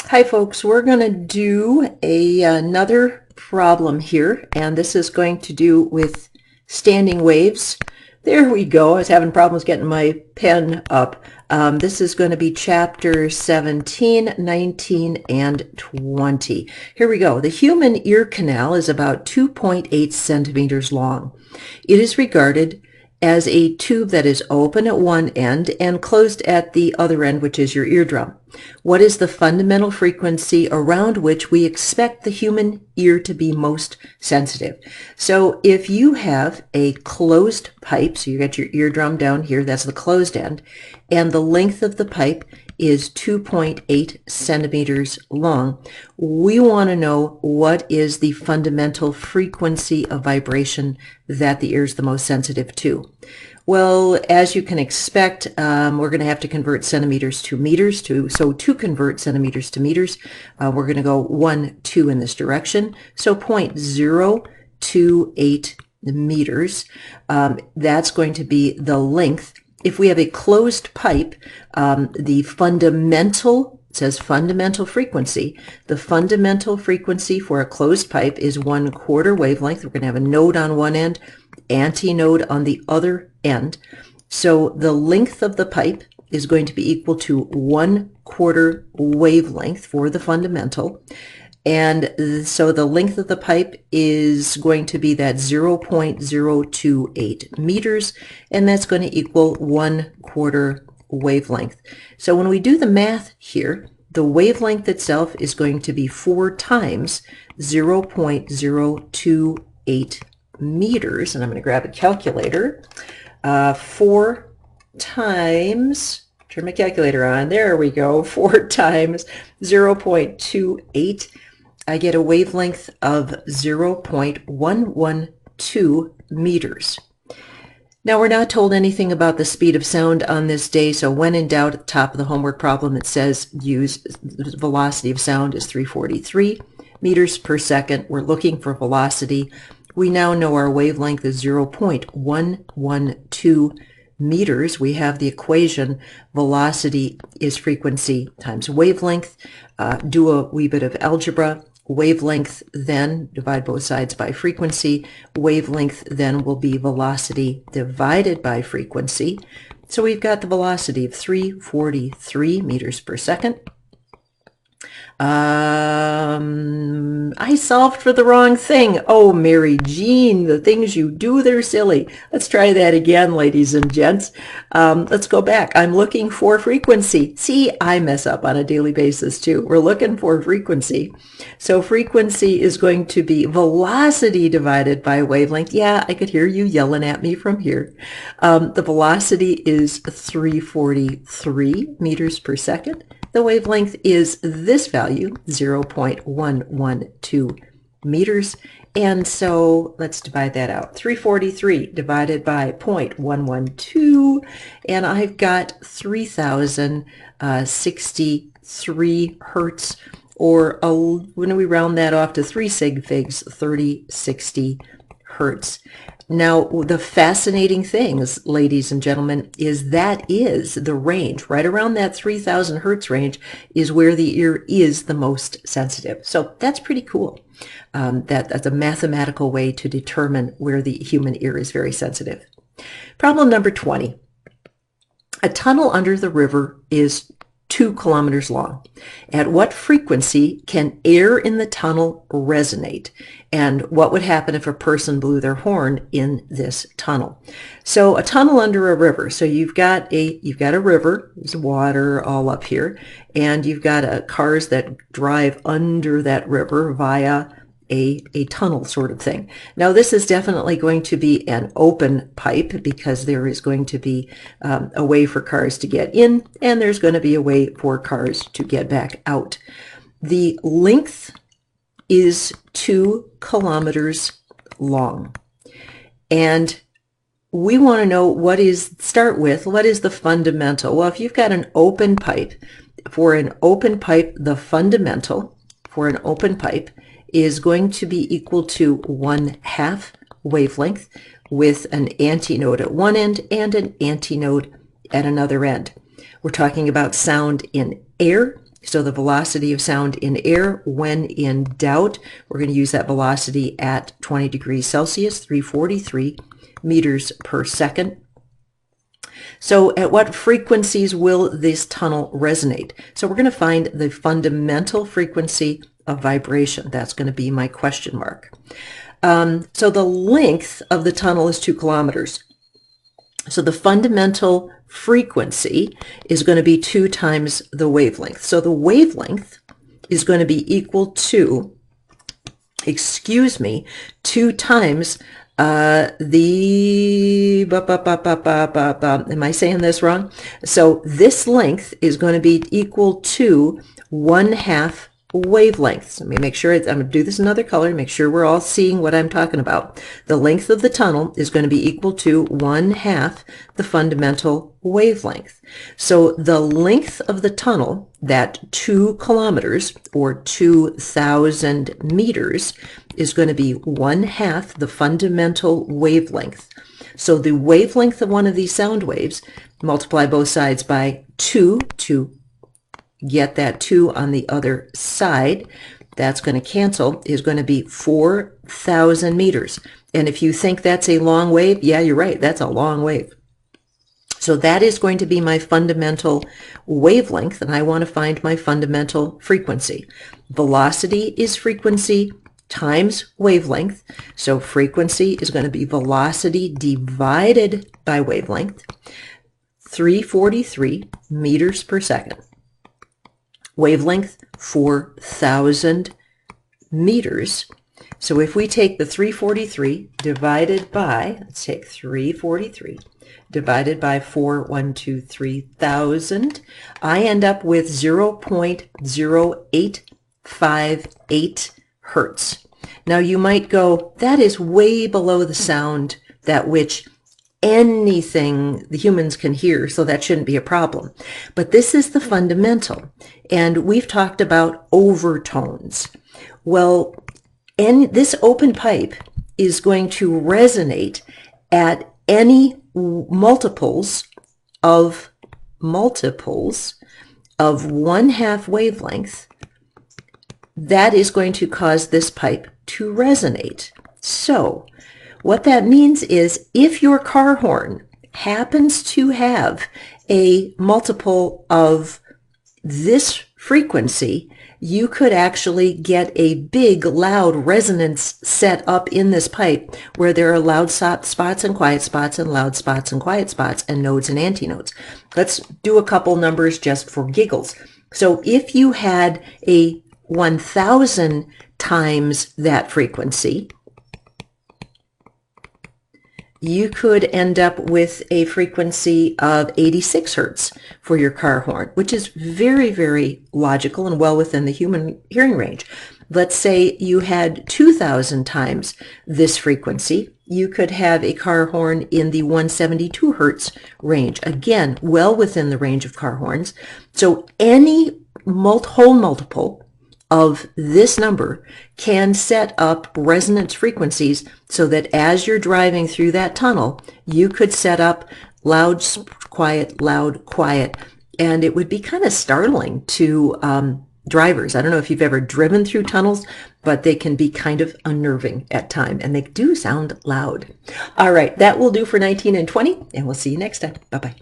Hi folks, we're going to do another problem here, and this is going to do with standing waves. There we go. I was having problems getting my pen up. This is going to be chapter 17, 19, and 20. Here we go. The human ear canal is about 2.8 centimeters long. It is regarded as a tube that is open at one end and closed at the other end, which is your eardrum. What is the fundamental frequency around which we expect the human ear to be most sensitive? So if you have a closed pipe, so you got your eardrum down here, that's the closed end, and the length of the pipe is 2.8 centimeters long, we want to know what is the fundamental frequency of vibration that the ear is the most sensitive to. Well, as you can expect, we're going to have to convert centimeters to meters. So to convert centimeters to meters, we're going to go 1, 2 in this direction. So 0.028 meters. That's going to be the length. If we have a closed pipe, the fundamental, it says fundamental frequency. The fundamental frequency for a closed pipe is 1/4 wavelength. We're going to have a node on one end, antinode on the other end. So the length of the pipe is going to be equal to 1/4 wavelength for the fundamental. And so the length of the pipe is going to be that 0.028 meters, and that's going to equal 1/4 wavelength. So when we do the math here, the wavelength itself is going to be 4 times 0.028 meters, and I'm going to grab a calculator. 4 times, turn my calculator on, there we go, 4 times 0.28, I get a wavelength of 0.112 meters. Now, we're not told anything about the speed of sound on this day, so when in doubt, at the top of the homework problem, it says use the velocity of sound is 343 meters per second. We're looking for velocity. We now know our wavelength is 0.112 meters. We have the equation velocity is frequency times wavelength. Do a wee bit of algebra. Wavelength then, divide both sides by frequency. Wavelength then will be velocity divided by frequency. So we've got the velocity of 343 meters per second. I solved for the wrong thing. Oh, Mary Jean, the things you do, they're silly. Let's try that again, ladies and gents. Let's go back. I'm looking for frequency. See, I mess up on a daily basis too. We're looking for frequency. So frequency is going to be velocity divided by wavelength. Yeah, I could hear you yelling at me from here. The velocity is 343 meters per second. The wavelength is this value, 0.112 meters. And so let's divide that out. 343 divided by 0.112, and I've got 3,063 hertz, or when we round that off to 3 sig figs, 3060 hertz. Now, the fascinating thing, ladies and gentlemen, is that is the range. Right around that 3,000 hertz range is where the ear is the most sensitive. So that's pretty cool. That's a mathematical way to determine where the human ear is very sensitive. Problem number 20. A tunnel under the river is 2 kilometers long. At what frequency can air in the tunnel resonate? And what would happen if a person blew their horn in this tunnel? So a tunnel under a river. So you've got a river, there's water all up here, and you've got cars that drive under that river via a tunnel sort of thing. Now, this is definitely going to be an open pipe because there is going to be a way for cars to get in, and there's going to be a way for cars to get back out. The length is 2 kilometers long. And we want to know what is the fundamental? Well, if you've got an open pipe, for an open pipe, the fundamental for an open pipe is going to be equal to 1/2 wavelength with an antinode at one end and an antinode at another end. We're talking about sound in air. So the velocity of sound in air, when in doubt, we're going to use that velocity at 20 degrees Celsius, 343 meters per second. So at what frequencies will this tunnel resonate? So we're going to find the fundamental frequency of vibration. That's going to be my question mark. So the length of the tunnel is 2 kilometers. So the fundamental frequency is going to be 2 times the wavelength. So the wavelength is going to be equal to, 2 times am I saying this wrong? So this length is going to be equal to 1/2 wavelengths. Let me make sure, I'm going to do this in another color, make sure we're all seeing what I'm talking about. The length of the tunnel is going to be equal to 1/2 the fundamental wavelength. So the length of the tunnel, that 2 kilometers or 2,000 meters, is going to be 1/2 the fundamental wavelength. So the wavelength of one of these sound waves, multiply both sides by 2 to get that 2 on the other side, that's going to cancel, is going to be 4,000 meters. And if you think that's a long wave, yeah, you're right, that's a long wave. So that is going to be my fundamental wavelength, and I want to find my fundamental frequency. Velocity is frequency times wavelength. So frequency is going to be velocity divided by wavelength, 343 meters per second. Wavelength, 4,000 meters. So if we take the 343 divided by, let's take 343 divided by 3,000, I end up with 0.0858 hertz. Now you might go, that is way below the sound that which anything the humans can hear, so that shouldn't be a problem. But this is the fundamental, and we've talked about overtones. Well, this open pipe is going to resonate at any multiples of 1/2 wavelength. That is going to cause this pipe to resonate. So what that means is if your car horn happens to have a multiple of this frequency, you could actually get a big loud resonance set up in this pipe where there are loud spots and quiet spots and loud spots and quiet spots and nodes and antinodes. Let's do a couple numbers just for giggles. So if you had a 1,000 times that frequency, you could end up with a frequency of 86 hertz for your car horn, which is very, very logical and well within the human hearing range. Let's say you had 2,000 times this frequency, you could have a car horn in the 172 hertz range. Again, well within the range of car horns. So any whole multiple of this number can set up resonance frequencies so that as you're driving through that tunnel, you could set up loud, quiet, and it would be kind of startling to drivers. I don't know if you've ever driven through tunnels, but they can be kind of unnerving at times, and they do sound loud. All right, that will do for 19 and 20, and we'll see you next time. Bye-bye.